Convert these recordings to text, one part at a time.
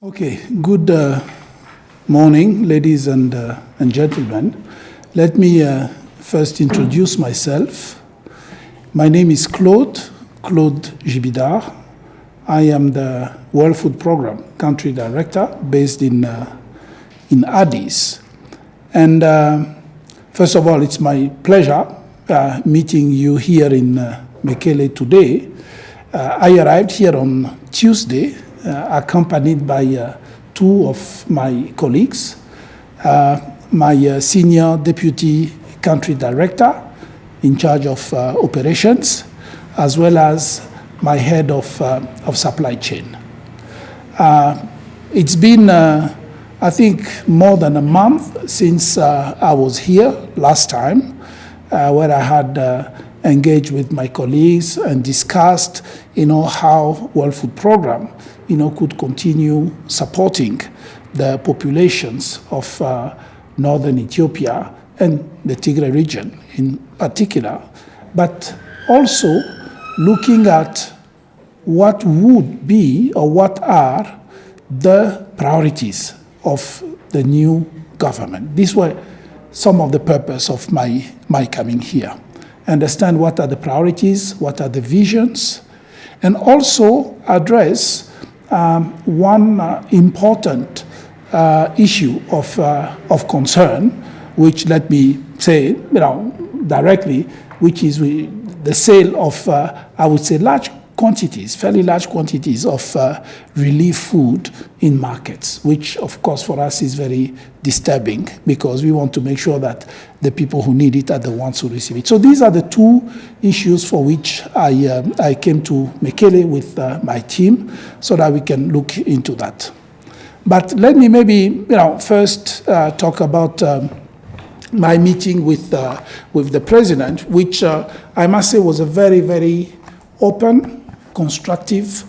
Okay, good morning, ladies and gentlemen. Let me first introduce myself. My name is Claude Gibidard. I am the World Food Program Country Director based in Addis. And first of all, it's my pleasure meeting you here in Mekele today. I arrived here on Tuesday, accompanied by two of my colleagues, my senior deputy country director in charge of operations, as well as my head of supply chain. It's been, I think, more than a month since I was here last time, where I had engaged with my colleagues and discussed, how World Food Program, could continue supporting the populations of northern Ethiopia and the Tigray region in particular, but also looking at what would be or what are the priorities of the new government. These were some of the purpose of my coming here. Understand what are the priorities, what are the visions, and also address one important issue of concern, which, let me say, directly, which is the sale of, I would say, fairly large quantities of relief food in markets, which, of course, for us is very disturbing because we want to make sure that the people who need it are the ones who receive it. So these are the two issues for which I came to Mekele with my team so that we can look into that. But let me maybe, first talk about my meeting with the president, which I must say was a very, very open, constructive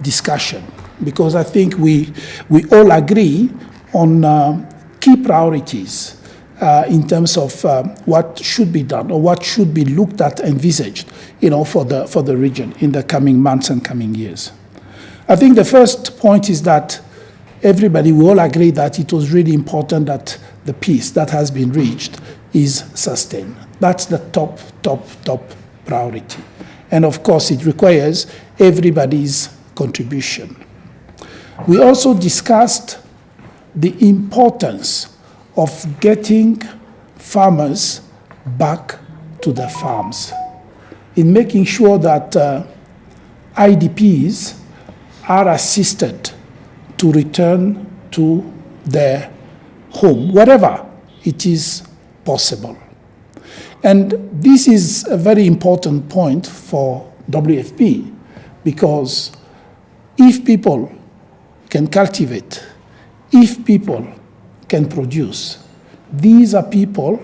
discussion, because I think we all agree on key priorities in terms of what should be done or what should be looked at, envisaged, for the region in the coming months and coming years. I think the first point is that we all agree that it was really important that the peace that has been reached is sustained. That's the top priority. And of course, it requires everybody's contribution. We also discussed the importance of getting farmers back to their farms, in making sure that IDPs are assisted to return to their home, wherever it is possible. And this is a very important point for WFP, because if people can cultivate, if people can produce, these are people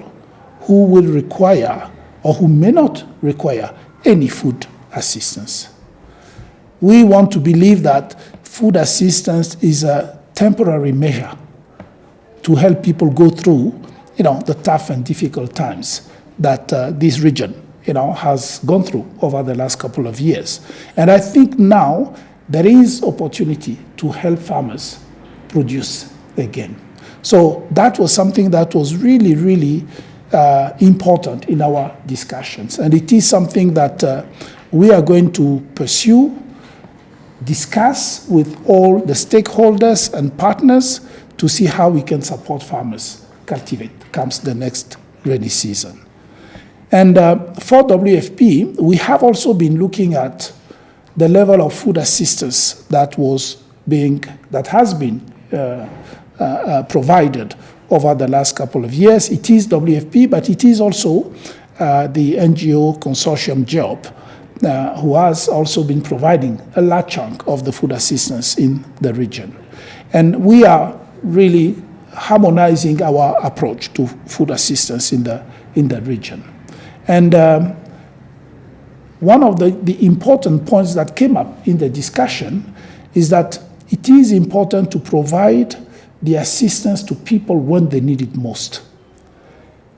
who will require or who may not require any food assistance. We want to believe that food assistance is a temporary measure to help people go through, the tough and difficult times that this region, has gone through over the last couple of years. And I think now there is opportunity to help farmers produce again. So that was something that was really, really important in our discussions. And it is something that we are going to pursue, discuss with all the stakeholders and partners to see how we can support farmers cultivate comes the next rainy season. And for WFP, we have also been looking at the level of food assistance that has been provided over the last couple of years. It is WFP, but it is also the NGO consortium job, who has also been providing a large chunk of the food assistance in the region. And we are really harmonizing our approach to food assistance in the region. And one of the important points that came up in the discussion is that it is important to provide the assistance to people when they need it most.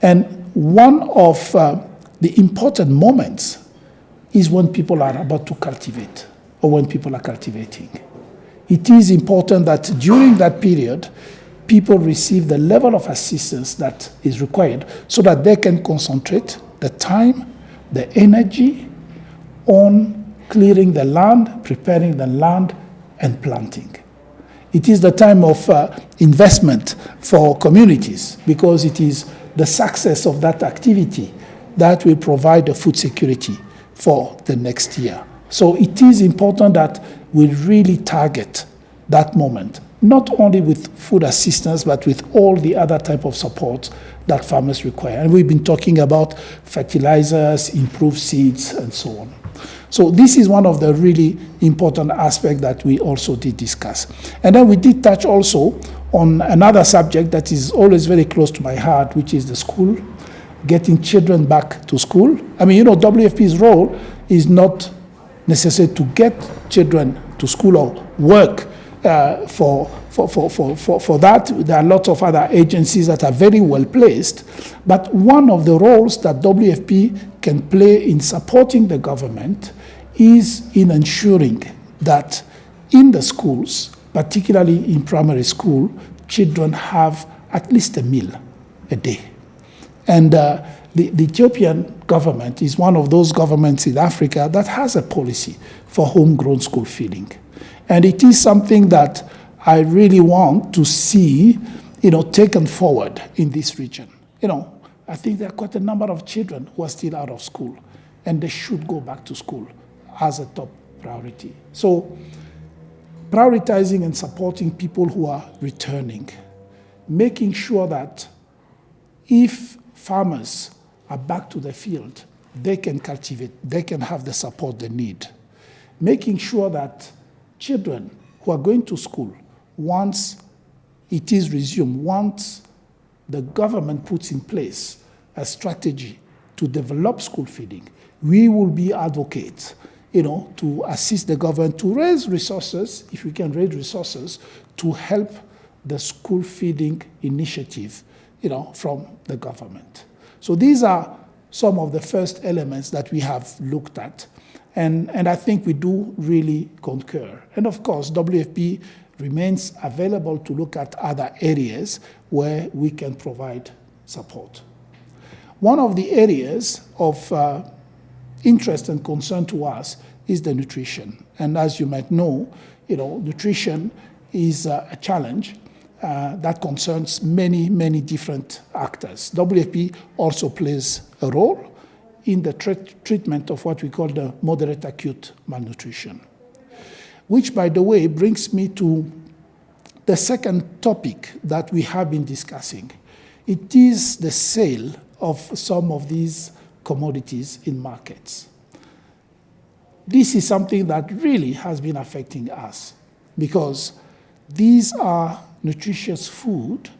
And one of the important moments is when people are about to cultivate or when people are cultivating. it is important that during that period, people receive the level of assistance that is required so that they can concentrate the time, the energy on clearing the land, preparing the land, and planting. It is the time of investment for communities because it is the success of that activity that will provide the food security for the next year. So it is important that we really target that moment, not only with food assistance, but with all the other type of support that farmers require. And we've been talking about fertilizers, improved seeds, and so on. So this is one of the really important aspects that we also did discuss. And then we did touch also on another subject that is always very close to my heart, which is the school, getting children back to school. I mean, WFP's role is not necessarily to get children to school or work for that. There are lots of other agencies that are very well placed. But one of the roles that WFP can play in supporting the government is in ensuring that in the schools, particularly in primary school, children have at least a meal a day. And the Ethiopian government is one of those governments in Africa that has a policy for homegrown school feeding. And it is something that I really want to see, taken forward in this region. I think there are quite a number of children who are still out of school, and they should go back to school as a top priority. So prioritizing and supporting people who are returning, making sure that if farmers are back to the field, they can cultivate, they can have the support they need. Making sure that children who are going to school, once it is resumed, once the government puts in place a strategy to develop school feeding, we will be advocates, to assist the government to raise resources, if we can raise resources, to help the school feeding initiative, from the government. So these are some of the first elements that we have looked at. And I think we do really concur. And of course, WFP remains available to look at other areas where we can provide support. One of the areas of interest and concern to us is the nutrition. And as you might know, nutrition is a challenge that concerns many, many different actors. WFP also plays a role in the treatment of what we call the moderate acute malnutrition, which, by the way, brings me to the second topic that we have been discussing. It is the sale of some of these commodities in markets. This is something that really has been affecting us because these are nutritious food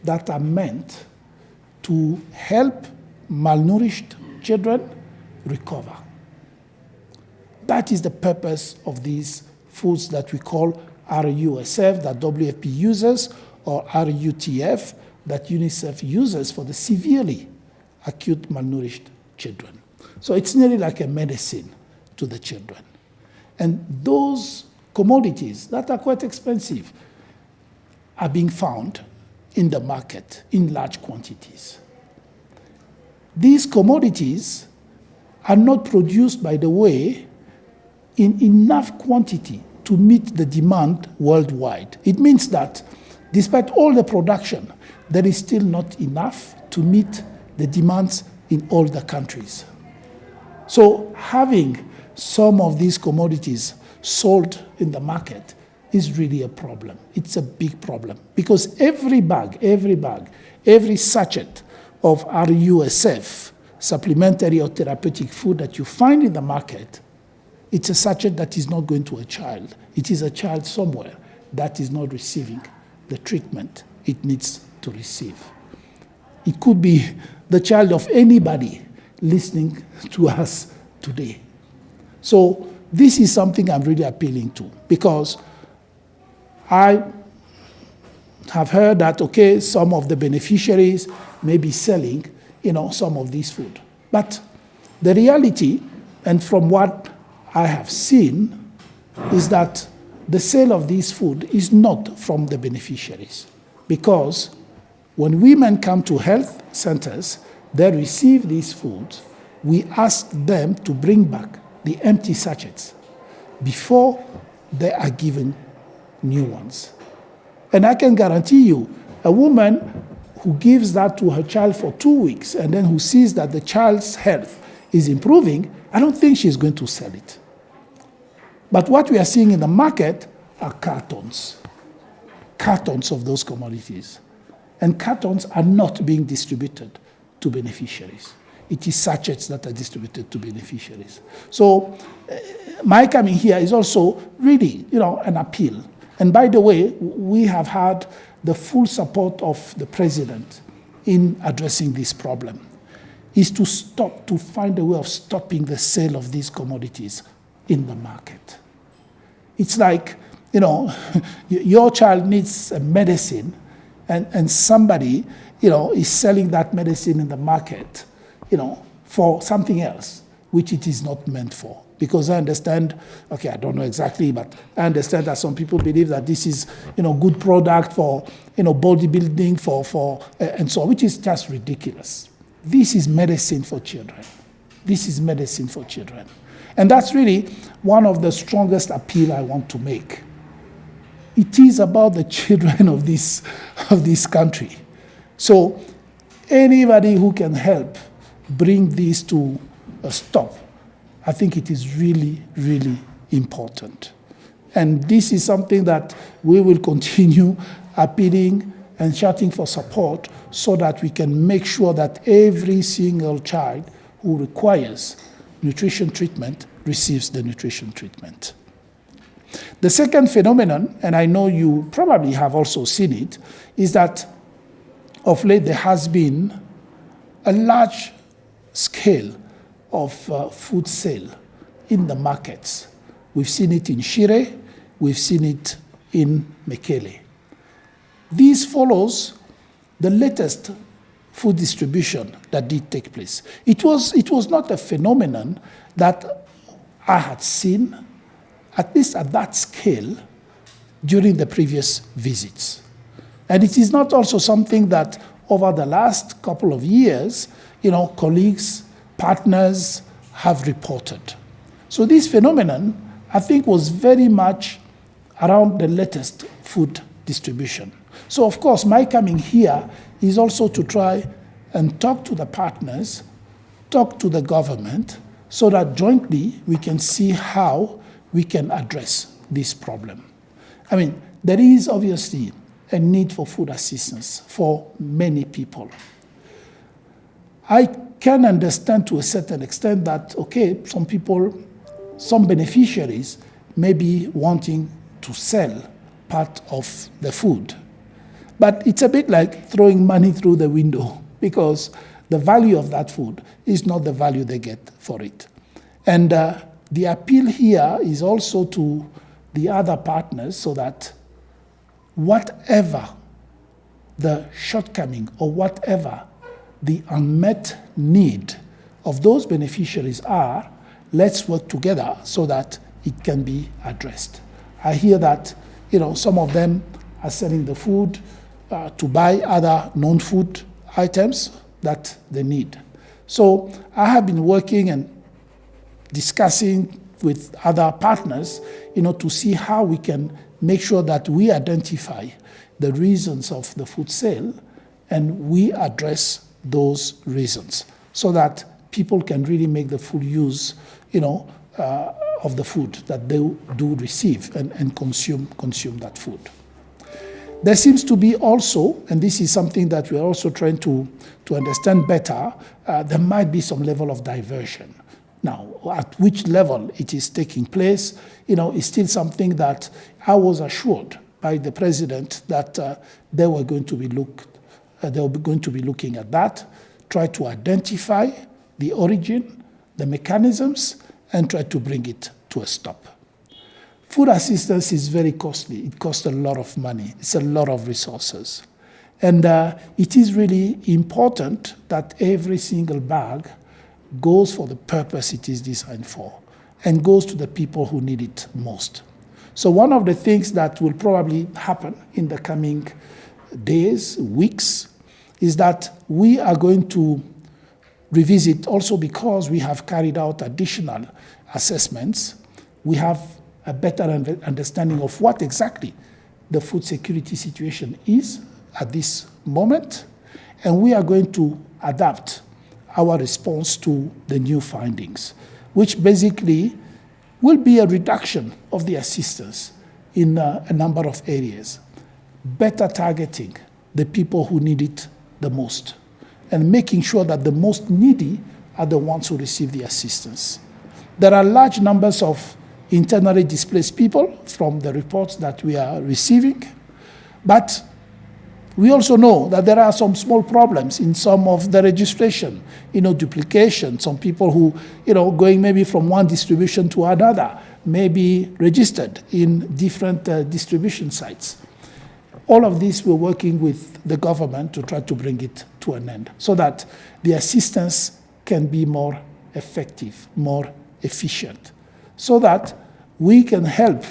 that are meant to help malnourished children recover. That is the purpose of these foods that we call RUSF, that WFP uses, or RUTF, that UNICEF uses for the severely acute malnourished children. So it's nearly like a medicine to the children. And those commodities that are quite expensive are being found in the market in large quantities. These commodities are not produced, by the way, in enough quantity to meet the demand worldwide. It means that despite all the production, there is still not enough to meet the demands in all the countries. So having some of these commodities sold in the market is really a problem. It's a big problem because every bag, every sachet of RUSF, supplementary or therapeutic food that you find in the market, it's a sachet that is not going to a child. It is a child somewhere that is not receiving the treatment it needs to receive. It could be the child of anybody listening to us today. So this is something I'm really appealing to because I have heard that, okay, some of the beneficiaries may be selling, some of this food. But the reality, and from what I have seen, is that the sale of this food is not from the beneficiaries, because when women come to health centers, they receive these foods. We ask them to bring back the empty sachets before they are given new ones. And I can guarantee you, a woman who gives that to her child for 2 weeks and then who sees that the child's health is improving, I don't think she's going to sell it. But what we are seeing in the market are cartons of those commodities. And cartons are not being distributed to beneficiaries. It is sachets that are distributed to beneficiaries. So my coming here is also really, an appeal. And by the way, we have had the full support of the president in addressing this problem, is to find a way of stopping the sale of these commodities in the market. It's like, your child needs a medicine and somebody, is selling that medicine in the market, for something else, which it is not meant for. Because I understand, I don't know exactly, but I understand that some people believe that this is, good product for, bodybuilding, for and so on, which is just ridiculous. This is medicine for children. This is medicine for children. And that's really one of the strongest appeal I want to make. It is about the children of this country. So anybody who can help bring this to a stop, I think it is really, really important. And this is something that we will continue appealing and shouting for support so that we can make sure that every single child who requires nutrition treatment receives the nutrition treatment. The second phenomenon, and I know you probably have also seen it, is that of late there has been a large scale of food sale in the markets. We've seen it in Shire, we've seen it in Mekele. This follows the latest food distribution that did take place. It was not a phenomenon that I had seen, at least at that scale, during the previous visits. And it is not also something that over the last couple of years, colleagues, partners have reported. So this phenomenon, I think, was very much around the latest food distribution. So of course, my coming here is also to try and talk to the partners, talk to the government, so that jointly we can see how we can address this problem. I mean, there is obviously a need for food assistance for many people. I can understand to a certain extent that, some people, some beneficiaries may be wanting to sell part of the food. But it's a bit like throwing money through the window, because the value of that food is not the value they get for it. And the appeal here is also to the other partners, so that whatever the shortcoming or whatever the unmet need of those beneficiaries are, let's work together so that it can be addressed. I hear that, some of them are selling the food to buy other non-food items that they need. So I have been working and discussing with other partners, to see how we can make sure that we identify the reasons of the food sale and we address those reasons so that people can really make the full use, of the food that they do receive and consume that food. There seems to be also, and this is something that we're also trying to understand better, there might be some level of diversion. Now, at which level it is taking place, is still something that I was assured by the president that they were going to be looking at that, try to identify the origin, the mechanisms, and try to bring it to a stop. Food assistance is very costly. It costs a lot of money. It's a lot of resources. And it is really important that every single bag goes for the purpose it is designed for and goes to the people who need it most. So one of the things that will probably happen in the coming days, weeks, is that we are going to revisit, also because we have carried out additional assessments, we have a better understanding of what exactly the food security situation is at this moment, and we are going to adapt our response to the new findings, which basically will be a reduction of the assistance in a number of areas, better targeting the people who need it the most, and making sure that the most needy are the ones who receive the assistance. There are large numbers of internally displaced people from the reports that we are receiving, but we also know that there are some small problems in some of the registration, duplication, some people who, going maybe from one distribution to another, may be registered in different distribution sites. All of this, we're working with the government to try to bring it to an end so that the assistance can be more effective, more efficient, so that we can help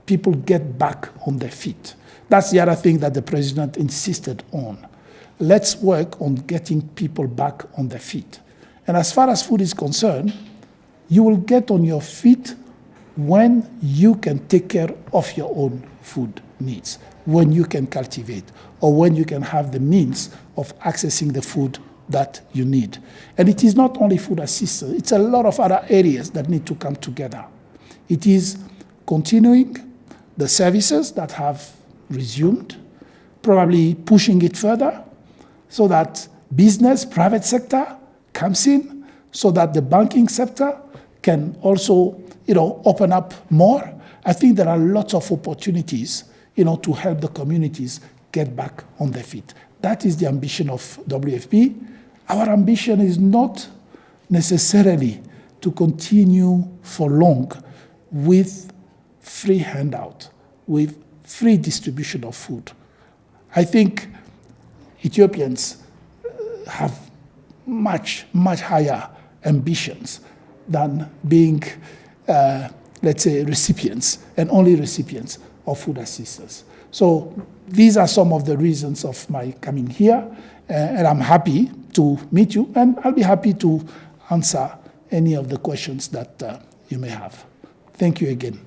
people get back on their feet. That's the other thing that the president insisted on. Let's work on getting people back on their feet. And as far as food is concerned, you will get on your feet when you can take care of your own food needs, when you can cultivate, or when you can have the means of accessing the food that you need. And it is not only food assistance, it's a lot of other areas that need to come together. It is continuing the services that have resumed, probably pushing it further so that business, private sector comes in, so that the banking sector can also, open up more. I think there are lots of opportunities, to help the communities get back on their feet. That is the ambition of WFP. Our ambition is not necessarily to continue for long with free handout, with free distribution of food. I think Ethiopians have much, much higher ambitions than being, let's say, recipients, and only recipients of food assistance. So these are some of the reasons of my coming here, and I'm happy to meet you, and I'll be happy to answer any of the questions that you may have. Thank you again.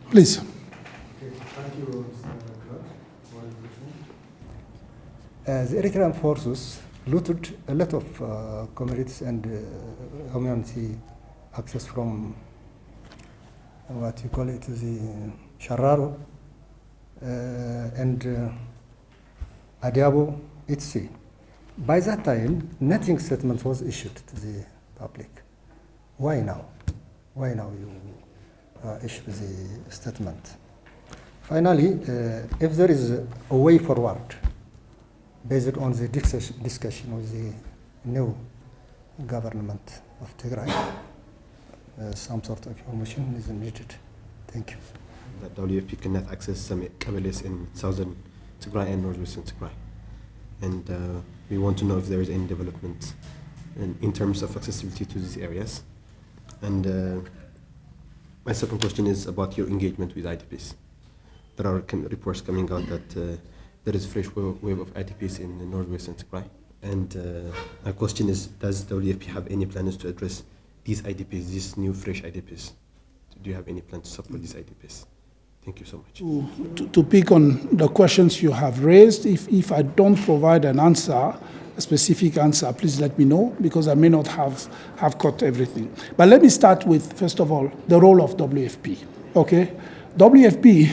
Please. Okay, thank you, Mr. Clark, for everything. The Eritrean forces looted a lot of commodities and humanity access from what you call it, the Shararo and Adiabo, etc. By that time, nothing statement was issued to the public. Why now? Why now you issue the statement? Finally, if there is a way forward based on the discussion with the new government of Tigray, some sort of information is needed. Thank you. That WFP cannot access some Kabyles in southern Tigray and northwestern Tigray. And we want to know if there is any development in terms of accessibility to these areas. And my second question is about your engagement with IDPs. There are reports coming out that there is fresh wave of IDPs in northwestern Tigray. And my question is, does WFP have any plans to address these IDPs, these new fresh IDPs? Do you have any plan to support these IDPs? Thank you so much. To pick on the questions you have raised, if I don't provide an answer, a specific answer, please let me know, because I may not have caught everything. But let me start with, first of all, the role of WFP, okay? WFP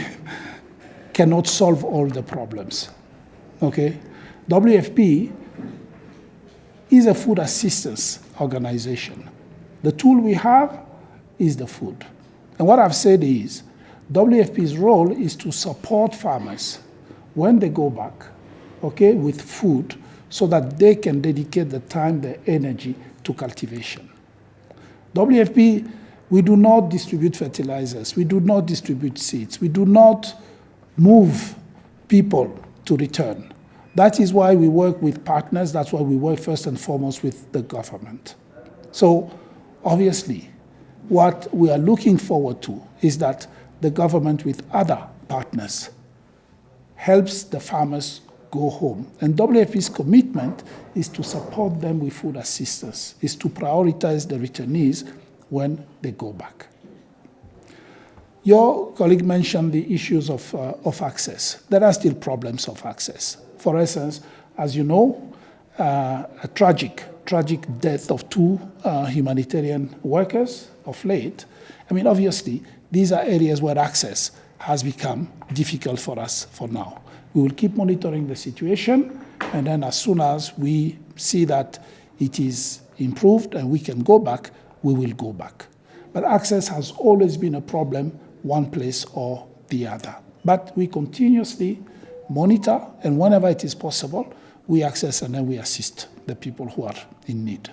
cannot solve all the problems, okay? WFP is a food assistance organization. The tool we have is the food. And what I've said is, WFP's role is to support farmers when they go back, okay, with food, so that they can dedicate the time, the energy to cultivation. WFP, we do not distribute fertilizers, we do not distribute seeds, we do not move people to return. That is why we work with partners. That's why we work first and foremost with the government. So obviously, what we are looking forward to is that the government with other partners helps the farmers go home. And WFP's commitment is to support them with food assistance, is to prioritize the returnees when they go back. Your colleague mentioned the issues of access. There are still problems of access. For instance, as you know, a tragic death of two humanitarian workers of late. I mean, obviously, these are areas where access has become difficult for us for now. We will keep monitoring the situation, and then as soon as we see that it is improved and we can go back, we will go back. But access has always been a problem, one place or the other. But we continuously monitor, and whenever it is possible, we access and then we assist the people who are in need.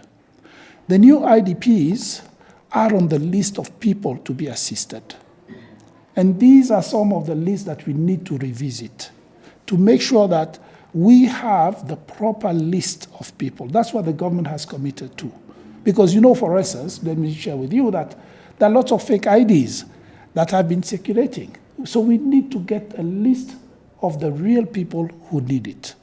The new IDPs are on the list of people to be assisted. And these are some of the lists that we need to revisit to make sure that we have the proper list of people. That's what the government has committed to. Because, you know, for instance, let me share with you that there are lots of fake IDs that have been circulating. So we need to get a list of the real people who need it.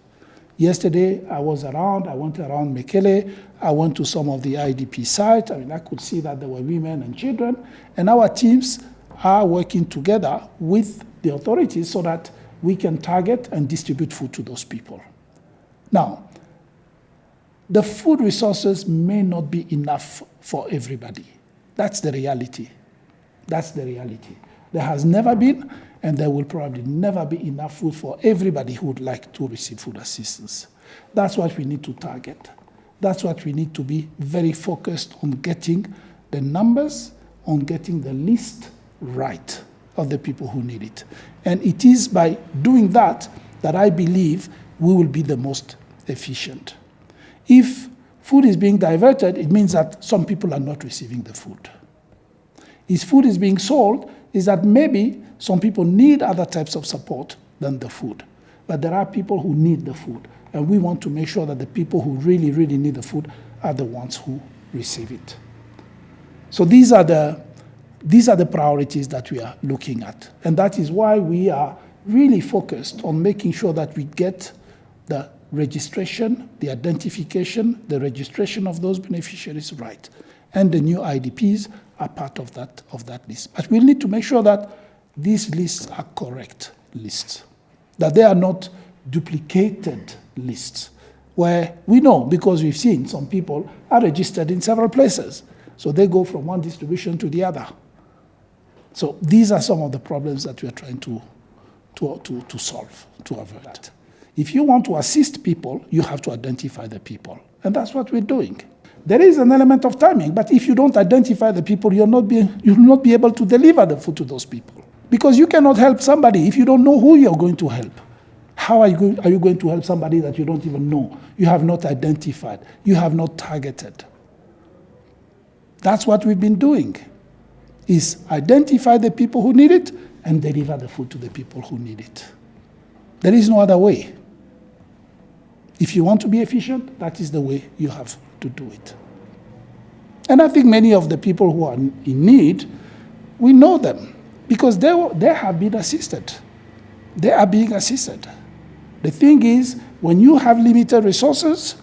Yesterday, I went around Mekele, I went to some of the IDP sites. I mean, I could see that there were women and children, and our teams are working together with the authorities so that we can target and distribute food to those people. Now, the food resources may not be enough for everybody. That's the reality. That's the reality. There has never been, and there will probably never be enough food for everybody who would like to receive food assistance. That's what we need to target. That's what we need to be very focused on, getting the numbers, on getting the list right of the people who need it. And it is by doing that that I believe we will be the most efficient. If food is being diverted, it means that some people are not receiving the food. If food is being sold, is that maybe some people need other types of support than the food. But there are people who need the food. And we want to make sure that the people who really, really need the food are the ones who receive it. So these are the priorities that we are looking at. And that is why we are really focused on making sure that we get the registration, the identification, the registration of those beneficiaries right. And the new IDPs are part of that list. But we need to make sure that these lists are correct lists, that they are not duplicated lists, where we know, because we've seen some people are registered in several places. So they go from one distribution to the other. So these are some of the problems that we are trying to solve, to avert. If you want to assist people, you have to identify the people. And that's what we're doing. There is an element of timing, but if you don't identify the people, you'll not be able to deliver the food to those people. Because you cannot help somebody if you don't know who you're going to help. How are you going to help somebody that you don't even know? You have not identified. You have not targeted. That's what we've been doing, is identify the people who need it and deliver the food to the people who need it. There is no other way. If you want to be efficient, that is the way you have to do it. And I think many of the people who are in need, we know them because they have been assisted. They are being assisted. The thing is, when you have limited resources,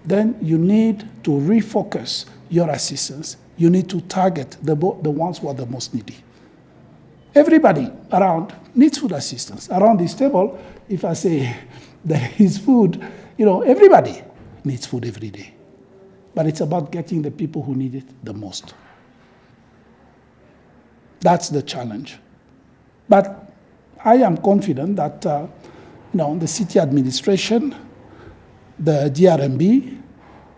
then you need to refocus your assistance. You need to target the ones who are the most needy. Everybody around needs food assistance. Around this table, if I say there is food, everybody needs food every day. But it's about getting the people who need it the most. That's the challenge. But I am confident that the city administration, the DRMB,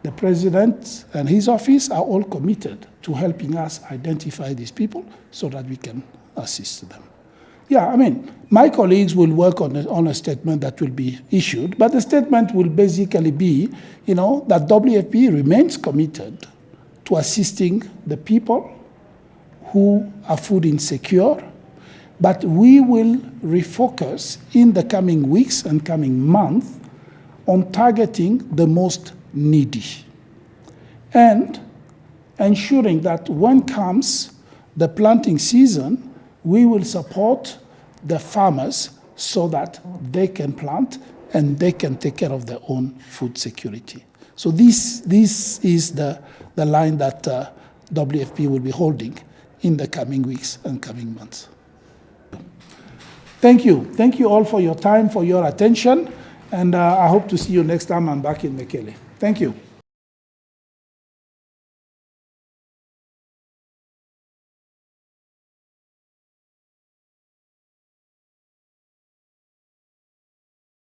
the president and his office are all committed to helping us identify these people so that we can assist them. Yeah, my colleagues will work on a statement that will be issued, but the statement will basically be, that WFP remains committed to assisting the people who are food insecure, but we will refocus in the coming weeks and coming months on targeting the most needy and ensuring that when comes the planting season, we will support the farmers so that they can plant and they can take care of their own food security. So this is the line that WFP will be holding in the coming weeks and coming months. Thank you. Thank you all for your time, for your attention, and I hope to see you next time I'm back in Mekele. Thank you.